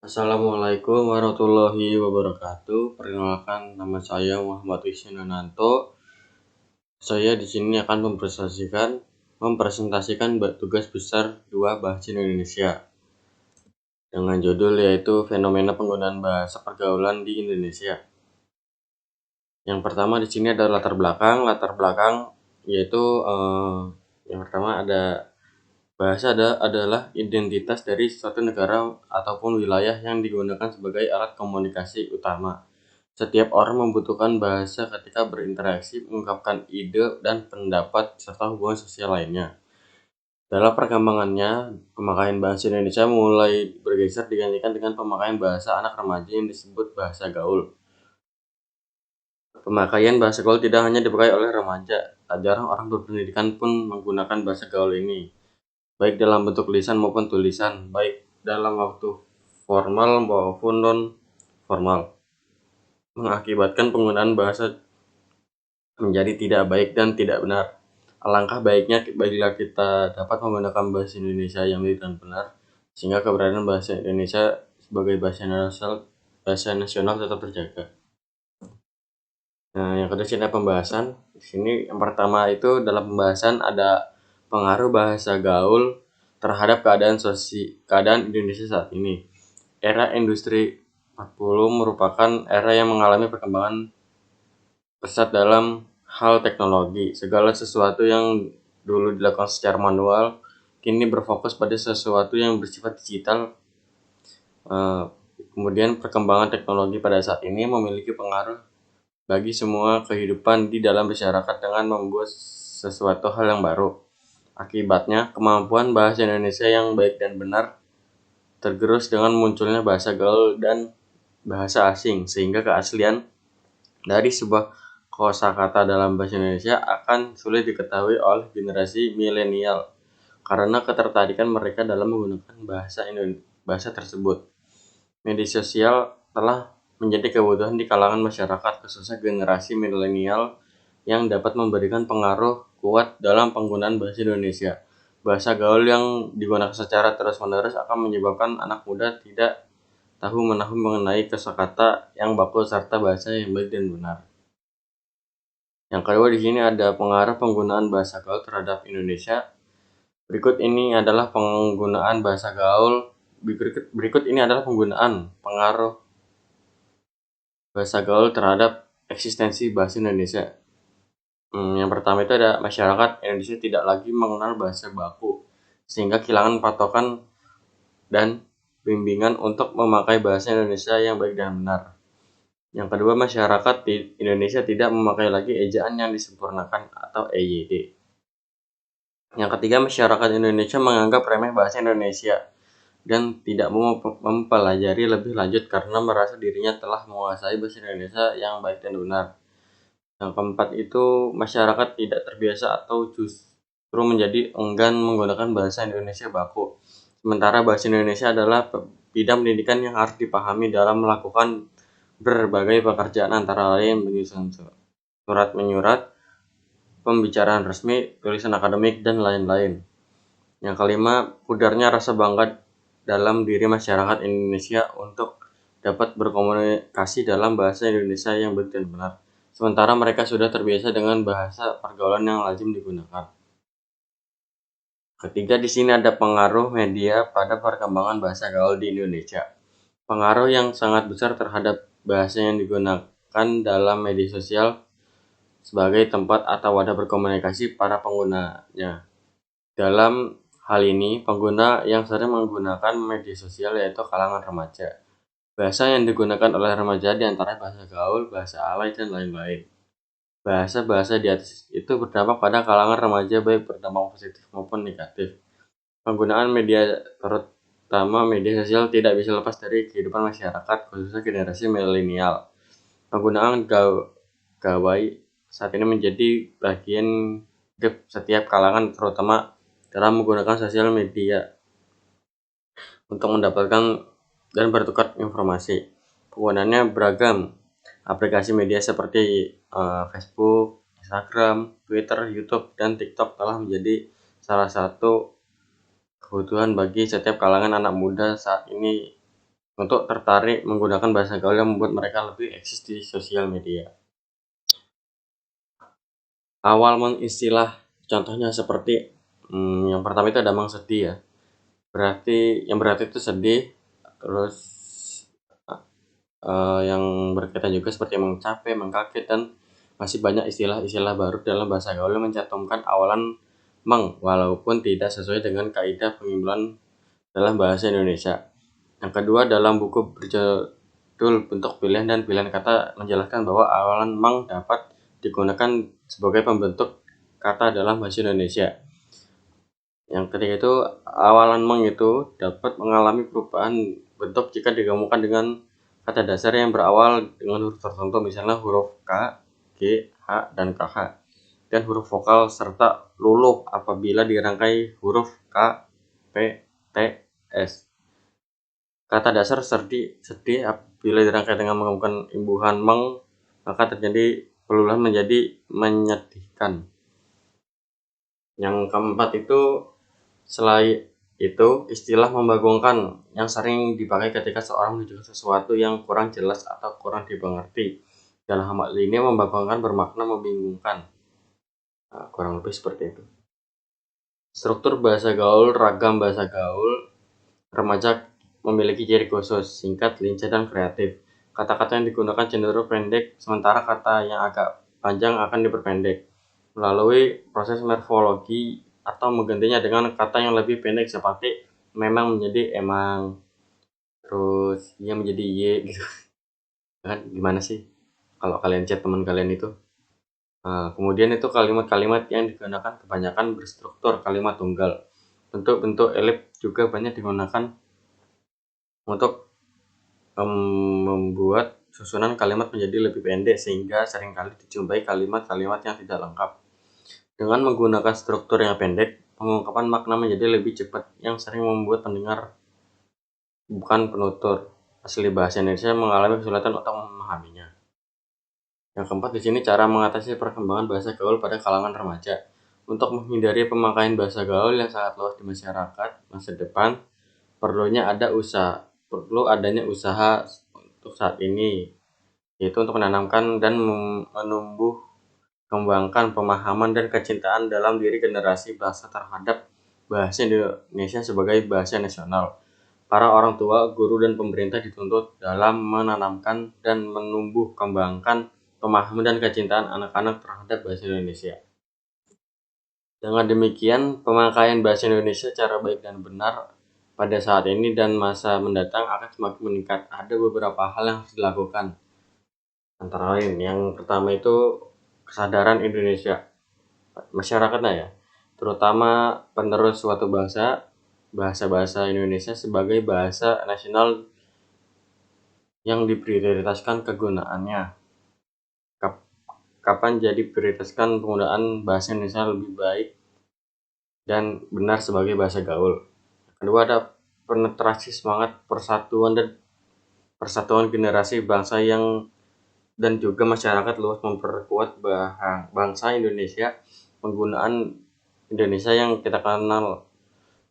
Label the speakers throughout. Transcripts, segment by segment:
Speaker 1: Assalamualaikum warahmatullahi wabarakatuh. Perkenalkan, nama saya Muhammad Wisnunanto. Saya di sini akan mempresentasikan tugas besar 2 Bahasa Indonesia dengan judul yaitu fenomena penggunaan bahasa pergaulan di Indonesia. Yang pertama di sini ada latar belakang. Latar belakang yaitu yang pertama ada bahasa adalah identitas dari suatu negara ataupun wilayah yang digunakan sebagai alat komunikasi utama. Setiap orang membutuhkan bahasa ketika berinteraksi, mengungkapkan ide dan pendapat, serta hubungan sosial lainnya. Dalam perkembangannya, pemakaian bahasa Indonesia mulai bergeser digantikan dengan pemakaian bahasa anak remaja yang disebut bahasa gaul. Pemakaian bahasa gaul tidak hanya dipakai oleh remaja, tak jarang orang berpendidikan pun menggunakan bahasa gaul ini, baik dalam bentuk lisan maupun tulisan, baik dalam waktu formal maupun non-formal, mengakibatkan penggunaan bahasa menjadi tidak baik dan tidak benar. Alangkah baiknya bila kita dapat menggunakan bahasa Indonesia yang baik dan benar, sehingga keberadaan bahasa Indonesia sebagai bahasa nasional tetap terjaga. Nah, yang kedua sini ada pembahasan. Di sini yang pertama itu dalam pembahasan ada pengaruh bahasa gaul terhadap keadaan Indonesia saat ini. Era industri 40 merupakan era yang mengalami perkembangan pesat dalam hal teknologi. Segala sesuatu yang dulu dilakukan secara manual kini berfokus pada sesuatu yang bersifat digital. Kemudian perkembangan teknologi pada saat ini memiliki pengaruh bagi semua kehidupan di dalam masyarakat dengan membuat sesuatu hal yang baru. Akibatnya, kemampuan bahasa Indonesia yang baik dan benar tergerus dengan munculnya bahasa gaul dan bahasa asing, sehingga keaslian dari sebuah kosakata dalam bahasa Indonesia akan sulit diketahui oleh generasi milenial karena ketertarikan mereka dalam menggunakan bahasa tersebut. Media sosial telah menjadi kebutuhan di kalangan masyarakat, khususnya generasi milenial, yang dapat memberikan pengaruh kuat dalam penggunaan bahasa Indonesia. Bahasa gaul yang digunakan secara terus-menerus akan menyebabkan anak muda tidak tahu menahu mengenai kosakata yang baku serta bahasa yang baik dan benar. Yang kedua di sini ada pengaruh penggunaan bahasa gaul terhadap Indonesia. Berikut ini adalah penggunaan bahasa gaul. Berikut ini adalah penggunaan pengaruh bahasa gaul terhadap eksistensi bahasa Indonesia. Yang pertama itu ada masyarakat Indonesia tidak lagi mengenal bahasa baku, sehingga kehilangan patokan dan bimbingan untuk memakai bahasa Indonesia yang baik dan benar. Yang kedua, masyarakat Indonesia tidak memakai lagi ejaan yang disempurnakan atau EYD. Yang ketiga, masyarakat Indonesia menganggap remeh bahasa Indonesia dan tidak mau mempelajari lebih lanjut karena merasa dirinya telah menguasai bahasa Indonesia yang baik dan benar. Yang keempat itu, masyarakat tidak terbiasa atau justru menjadi enggan menggunakan bahasa Indonesia baku. Sementara bahasa Indonesia adalah bidang pendidikan yang harus dipahami dalam melakukan berbagai pekerjaan, antara lain menyusun surat menyurat, pembicaraan resmi, tulisan akademik, dan lain-lain. Yang kelima, pudarnya rasa bangga dalam diri masyarakat Indonesia untuk dapat berkomunikasi dalam bahasa Indonesia yang baik dan benar, sementara mereka sudah terbiasa dengan bahasa pergaulan yang lazim digunakan. Ketiga, di sini ada pengaruh media pada perkembangan bahasa gaul di Indonesia. Pengaruh yang sangat besar terhadap bahasa yang digunakan dalam media sosial sebagai tempat atau wadah berkomunikasi para penggunanya. Dalam hal ini, pengguna yang sering menggunakan media sosial yaitu kalangan remaja. Bahasa yang digunakan oleh remaja diantara bahasa gaul, bahasa alay, dan lain-lain. Bahasa-bahasa di atas itu berdampak pada kalangan remaja baik berdampak positif maupun negatif. Penggunaan media, terutama media sosial, tidak bisa lepas dari kehidupan masyarakat, khususnya generasi milenial. Penggunaan gawai saat ini menjadi bagian hidup setiap kalangan, terutama dalam menggunakan sosial media untuk mendapatkan dan bertukar informasi. Penggunaannya beragam. Aplikasi media seperti Facebook, Instagram, Twitter, YouTube, dan TikTok telah menjadi salah satu kebutuhan bagi setiap kalangan anak muda saat ini untuk tertarik menggunakan bahasa gaul yang membuat mereka lebih eksis di sosial media. Awal mengistilah contohnya seperti yang pertama itu ada mang sedih ya. Berarti itu sedih, terus yang berkaitan juga seperti emang capek, mengkaget, dan masih banyak istilah-istilah baru dalam bahasa gaul yang mencantumkan awalan meng walaupun tidak sesuai dengan kaidah pengimbulan dalam bahasa Indonesia. Yang kedua, dalam buku berjudul Bentuk Pilihan dan Pilihan Kata menjelaskan bahwa awalan meng dapat digunakan sebagai pembentuk kata dalam bahasa Indonesia. Yang ketiga itu, awalan meng itu dapat mengalami perubahan bentuk jika digabungkan dengan kata dasar yang berawal dengan huruf tertentu, misalnya huruf K, G, H, dan KH, dan huruf vokal serta luluh apabila dirangkai huruf K, P, T, S. Kata dasar sedih apabila dirangkai dengan menggabungkan imbuhan meng, maka terjadi peluluhan menjadi menyedihkan. Yang keempat itu, selain itu, istilah membagongkan yang sering dipakai ketika seorang menunjukkan sesuatu yang kurang jelas atau kurang dimengerti. Dalam hal ini, membagongkan bermakna membingungkan. Nah, kurang lebih seperti itu. Struktur bahasa gaul, ragam bahasa gaul, remaja memiliki ciri khusus, singkat, lincah, dan kreatif. Kata-kata yang digunakan cenderung pendek, sementara kata yang agak panjang akan diperpendek melalui proses morfologi atau menggantinya dengan kata yang lebih pendek seperti memang menjadi emang, terus ia menjadi ye gitu. Kan gimana sih kalau kalian chat teman kalian itu? Nah, kemudian itu kalimat-kalimat yang digunakan kebanyakan berstruktur kalimat tunggal. Bentuk-bentuk elip juga banyak digunakan untuk membuat susunan kalimat menjadi lebih pendek sehingga seringkali dijumpai kalimat-kalimat yang tidak lengkap. Dengan menggunakan struktur yang pendek, pengungkapan makna menjadi lebih cepat yang sering membuat pendengar bukan penutur asli bahasa Indonesia mengalami kesulitan untuk memahaminya. Yang keempat di sini cara mengatasi perkembangan bahasa gaul pada kalangan remaja. Untuk menghindari pemakaian bahasa gaul yang sangat luas di masyarakat masa depan, perlu adanya usaha untuk saat ini, yaitu untuk menanamkan dan menumbuh kembangkan pemahaman dan kecintaan dalam diri generasi bangsa terhadap bahasa Indonesia sebagai bahasa nasional. Para orang tua, guru, dan pemerintah dituntut dalam menanamkan dan menumbuh kembangkan pemahaman dan kecintaan anak-anak terhadap bahasa Indonesia. Dengan demikian, pemakaian bahasa Indonesia secara baik dan benar pada saat ini dan masa mendatang akan semakin meningkat. Ada beberapa hal yang harus dilakukan. Antara lain, yang pertama itu kesadaran Indonesia masyarakatnya ya, terutama penerus suatu bahasa Indonesia sebagai bahasa nasional yang diprioritaskan kegunaannya. Kapan jadi prioritaskan penggunaan bahasa Indonesia lebih baik dan benar sebagai bahasa gaul. Kedua, ada penetrasi semangat persatuan generasi bangsa dan juga masyarakat luas memperkuat bangsa Indonesia. Penggunaan Indonesia yang kita kenal,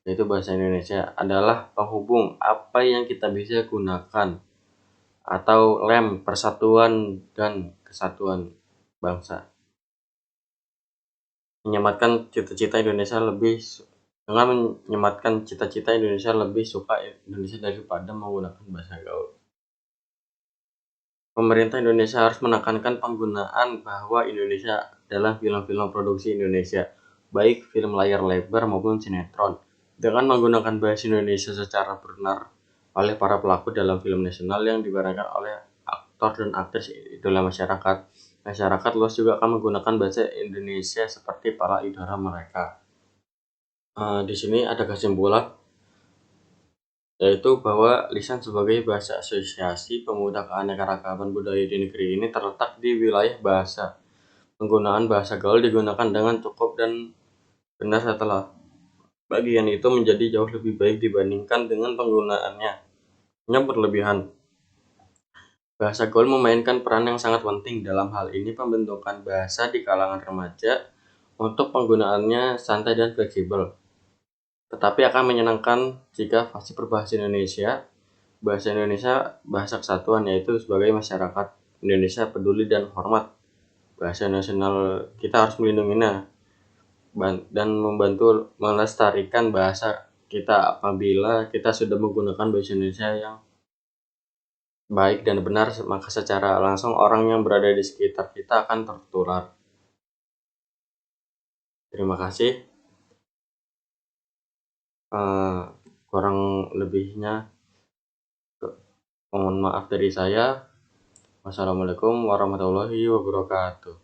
Speaker 1: yaitu bahasa Indonesia, adalah penghubung apa yang kita bisa gunakan atau lem persatuan dan kesatuan bangsa. Menyematkan cita-cita Indonesia lebih suka Indonesia daripada menggunakan bahasa gaul. Pemerintah Indonesia harus menekankan penggunaan bahwa Indonesia adalah film-film produksi Indonesia, baik film layar lebar maupun sinetron, dengan menggunakan bahasa Indonesia secara benar oleh para pelaku dalam film nasional yang diperankan oleh aktor dan aktris idola masyarakat. Masyarakat luas juga akan menggunakan bahasa Indonesia seperti para idola mereka. Di sini ada kesimpulan, yaitu bahwa lisan sebagai bahasa asosiasi pemuda keanekaragaman budaya di negeri ini terletak di wilayah bahasa. Penggunaan bahasa gaul digunakan dengan cukup dan benar setelah bagian itu menjadi jauh lebih baik dibandingkan dengan penggunaannya yang berlebihan. Bahasa gaul memainkan peran yang sangat penting dalam hal ini pembentukan bahasa di kalangan remaja untuk penggunaannya santai dan fleksibel. Tetapi akan menyenangkan jika fasih berbahasa Indonesia bahasa Indonesia bahasa kesatuan, yaitu sebagai masyarakat Indonesia peduli dan hormat. Bahasa nasional kita harus melindunginya dan membantu melestarikan bahasa kita. Apabila kita sudah menggunakan bahasa Indonesia yang baik dan benar, maka secara langsung orang yang berada di sekitar kita akan tertular. Terima kasih. Kurang lebihnya mohon maaf dari saya. Wassalamualaikum warahmatullahi wabarakatuh.